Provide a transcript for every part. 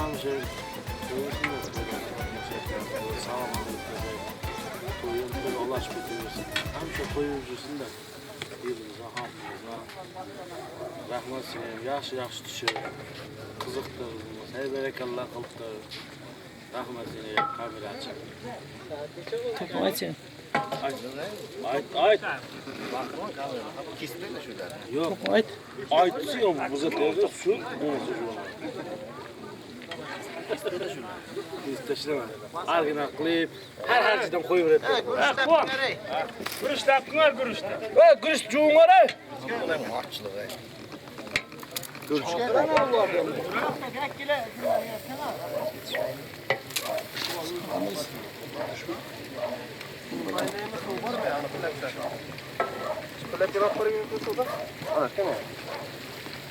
Tam şey, toyundan ulaş bitiriyorsun. Tam şu toyucusun da birbirimize, hamımıza rahmet sineyim, yaşı düşüyor. Kızıktır, her berekallah kılıktır. Rahmet sineyim, kamera açık. Topu açın. Ayt. İkisinde de şurada. Yok. Topu ayt. Aytısı yok bu zaten su. İsteşleme. Argına klip. Her harcıdan koyuverir. Gürüş taptılar gürüşte. Gürüş cuğun var ay.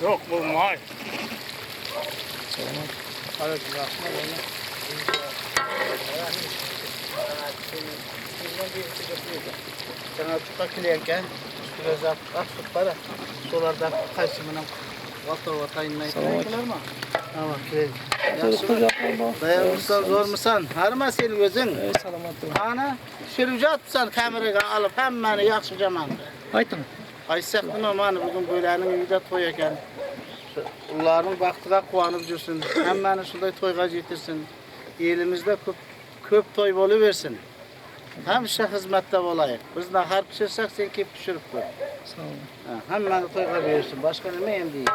Yok bu may. Sana tutakileyken biraz attık para. Solarda kaysımının vatayınına etmekler mi? Tamam, kireyim. Dayanmışsan zor musan? Harma senin gözün. Salamat. Ana, şerüce atsan kamerayı alıp hemen yakışacağım anı. Aytın. Aysaktın ama bugün böylenin evde toy eken. Onların baktığa kuanıp жүрсün. Hemen şunday toyga getirsin. Elimizde köp toy boluversin. Hemşe hizmette olayık. Biz nahar pişirsek sen kep pişirip koy. Sağ olun. Hemen toyga verirsin. Başka ne meyem değil.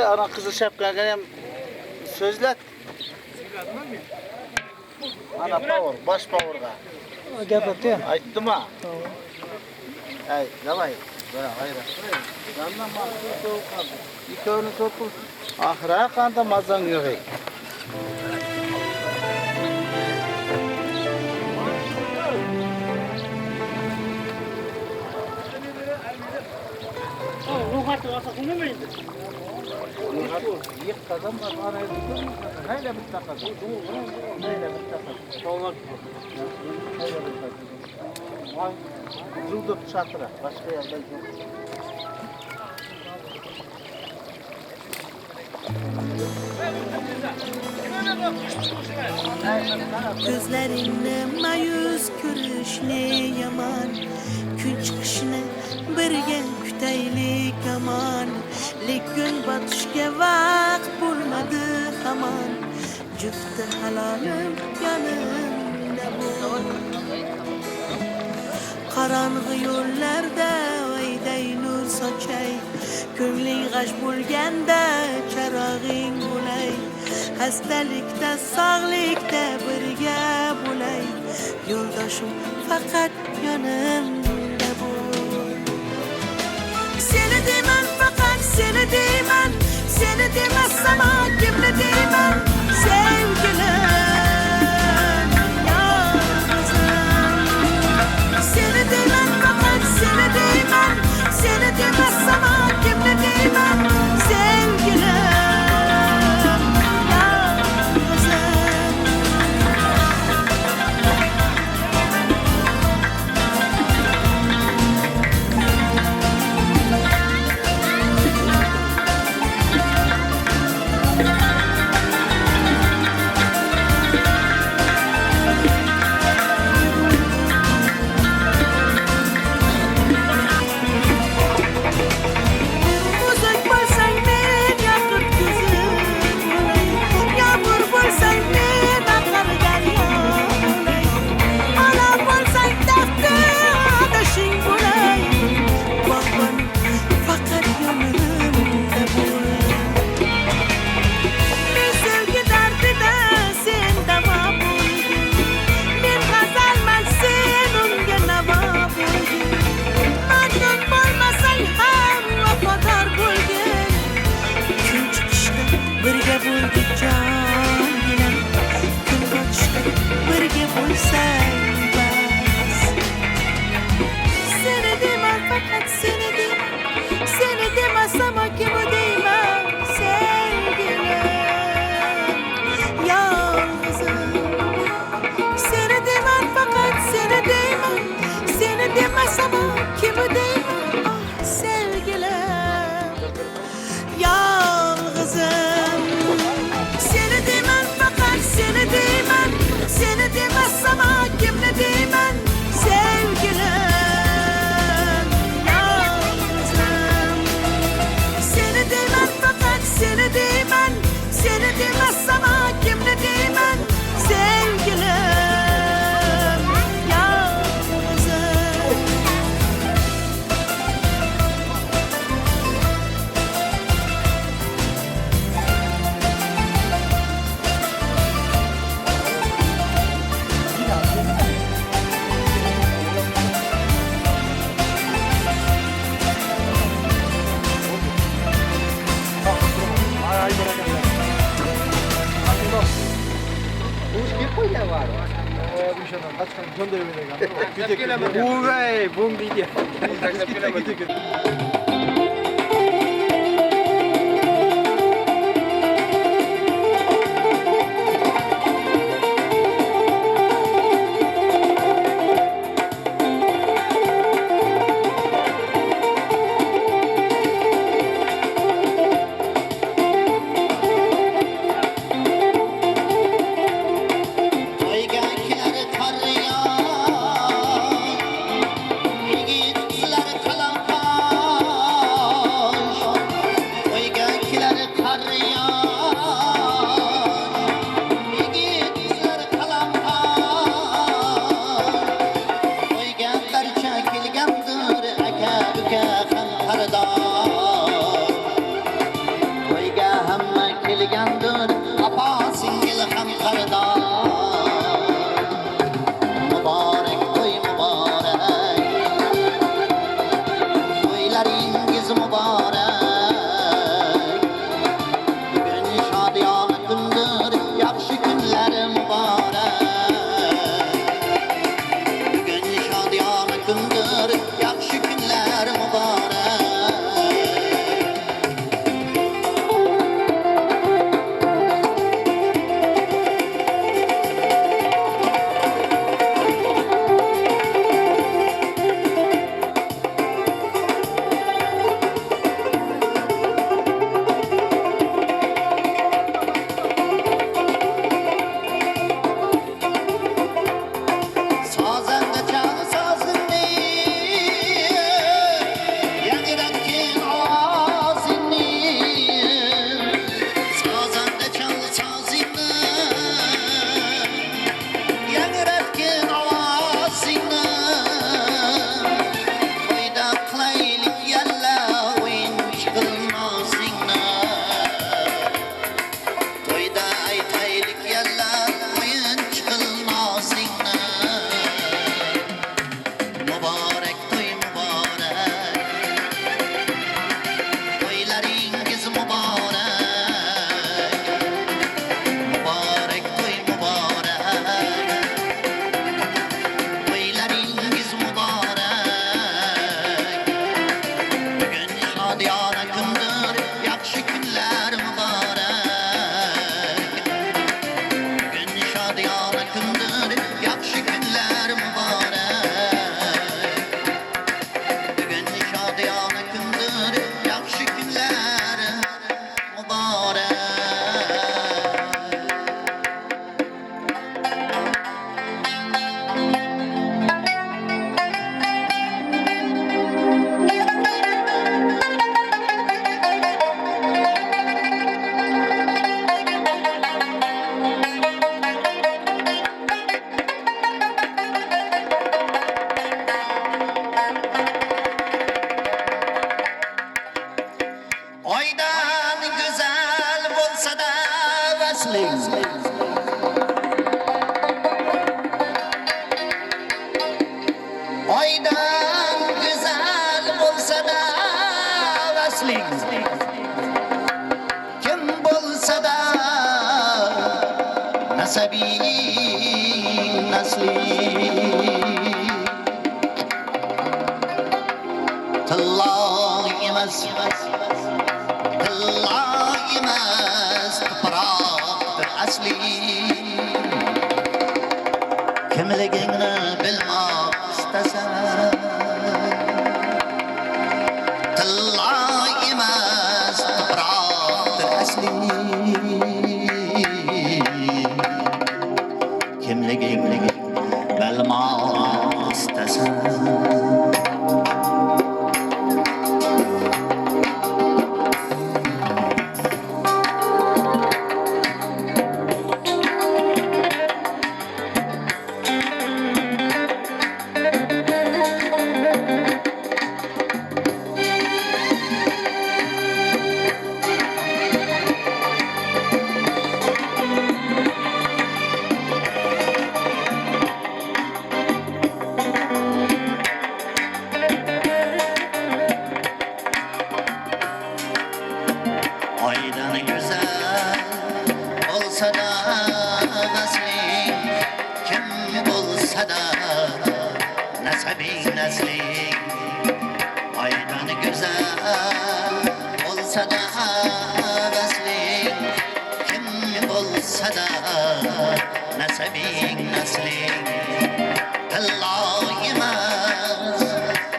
Ana kızı şapkaga hem sözlet. Ana power, baş powerga. Gap atıyor. Aytdım ha. Ay, davay. Bana hayır. Yandan bak, soğuk kaldı. İkonu topul. Ahra kanda mazan yok. Yık kazan var, bana öldürdün mü? Neyle bitti kazan? Neyle bitti kazan? Solmak neyle bitti kazan? Vay, zıldık çatıra, başka yerde yok. Gözlerimde mayus görüşlü yaman Gün çıkışını birge küteylik aman Lekin batışga vaqt bulmadı aman Cüftü halalim yanımda bu Karanğı yollarda ayday nur saçay Köngling g'ash bo'lganda charog'ing bo'lay Hastalikda sog'likda birga bo'lay Yo'ldoshim faqat yonimda bo'l Seni deyman faqat seni deyman Seni demasam kimni deyman Sevgilim yolg'izim Seni deyman faqat seni deyman Seni demasam kimni deyman Sevgilim Uvey, bum video. nasibing nasling Allah'ımız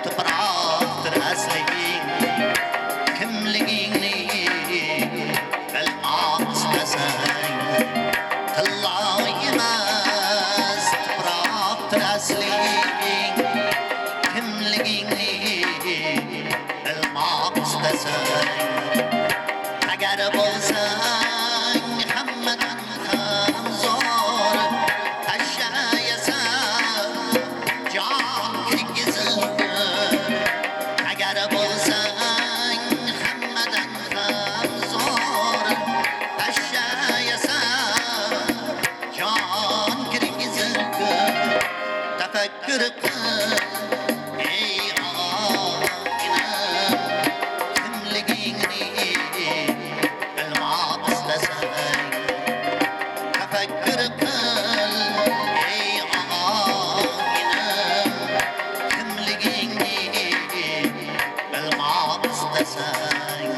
topraktır asling kimliğini bilmek istesen Allah'ımız topraktır asling kimliğini bilmek istesen agar bo'lsang hammadan ham zo'r tashlayasan jon kirgizib agar bo'lsang hammadan ham zo'r tashlayasan jon kirgizib tafakkur qil ey og'ayni kimligingni bilmoq istasang tafakkur qil ey og'ayni kimligingni bilmoq istasang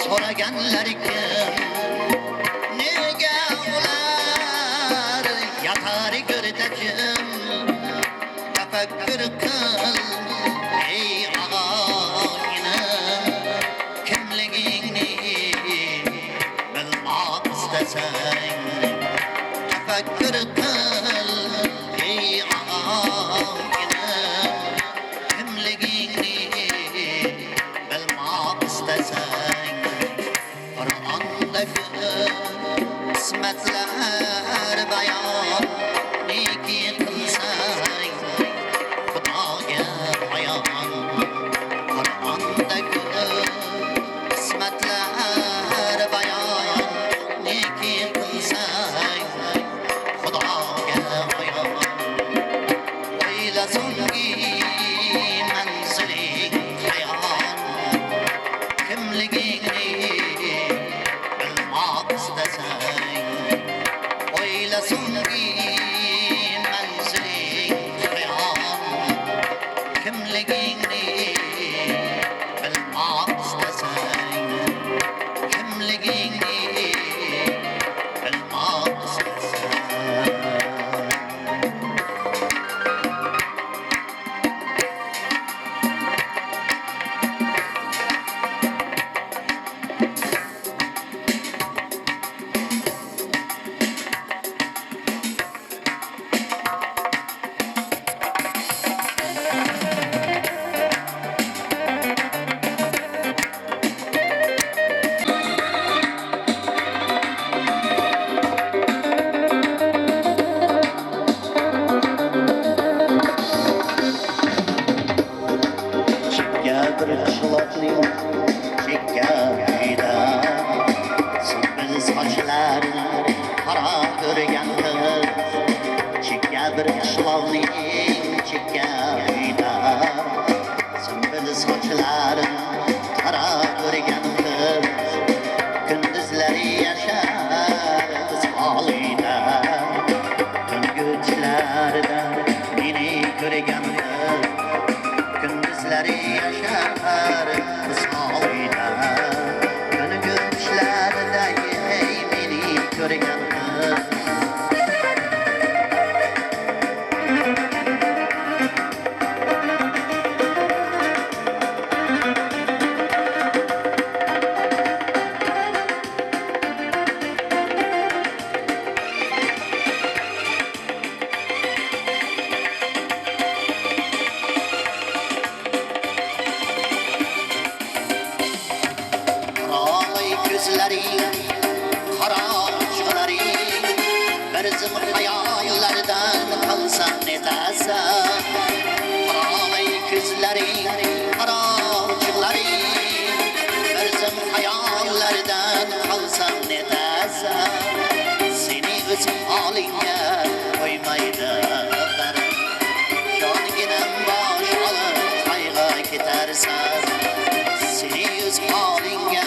so'raganlar kim nega ular yatar go'rdachim tafakkur qil ey og'aynim kimligingni bilmoq istasang tafakkur qil ey og'aynim kimligingni bilmoq istasang Qur'ondagi qismatlar bayon neki qilsang Xudoga ayon Qur'ondagi qismatlar bayon neki qilsang Xudoga ayon o'yla so'nggi manziling ayon kimligingni bilmoq istasang o'yla so'nggi manziling ayon kimligingni bilmoq istasang kimligingni bilmoq istasang Gündüzleri yaşar misalıyla Günü görmüşler de beni görgen kız Gözüm hayallerden kalsam ne desem Karamay gözlerin, kararcıkların Gözüm hayallerden kalsam ne desem Seni özüm haline koymaydı benim Caniginem baş alıp kayga gidersen Seni öz haline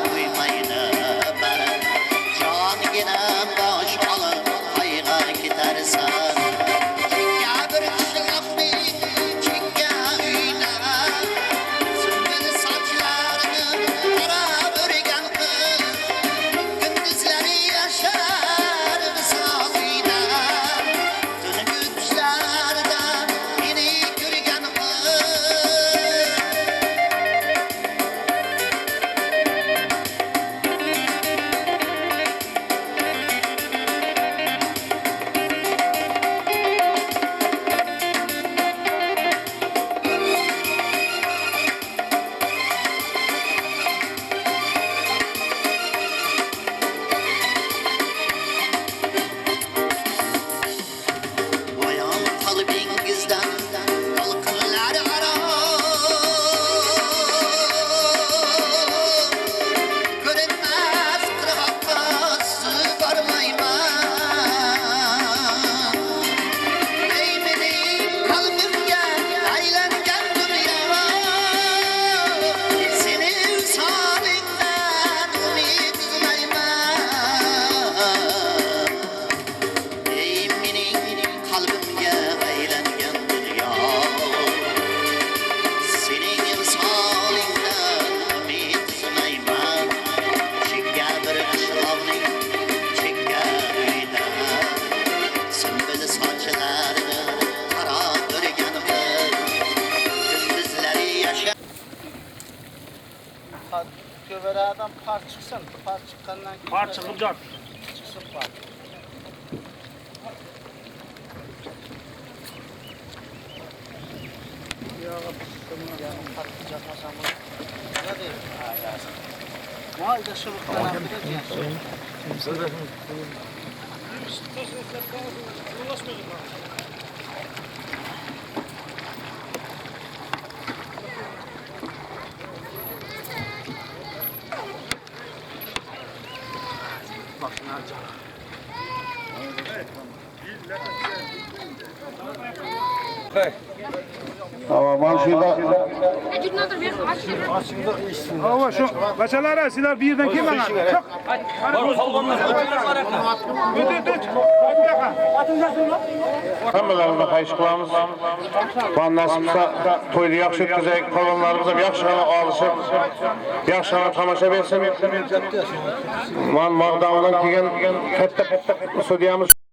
koymaydı benim Caniginem baş alıp kayga gidersen Çekke bir kışlaklı, çekke üyne Sümbül saçlarını kara bürgen kız Gündüzleri yaşar misalıyla Dönü güçlerde beni görgen kız Ayağım kalbinizden kalkınlar ara Görünmez kırıkta su varmayman Ey benim kalbimge aylangan dünya Seni öz halinden ümit üzmeyman Ey mening kalbimge aylangan dünya Sening emsalingdan umid uzmayman Chekka bir qishloqning chekka uyida Sümbül sochlarni qarab o'rganib Gündüzleri yaşa Göberadan par çıksın. Par çıkandan Par çıkıp dur. çıksın par. Patlayacak masam bunu. Ne diyeyim? Vay da şılıktan affedeceğim. Hava şu kaçalara sizler bir yerden kim bana? Çok. Hammalarına qayış qilamiz. Va nasibsa to'yni yaxshi o'tkazaylik, qolganlarimiz ham yaxshi g'ana olishib, yaxshi g'ana tomosha bersin. Man Mag'damdan kelgan katta sudyamiz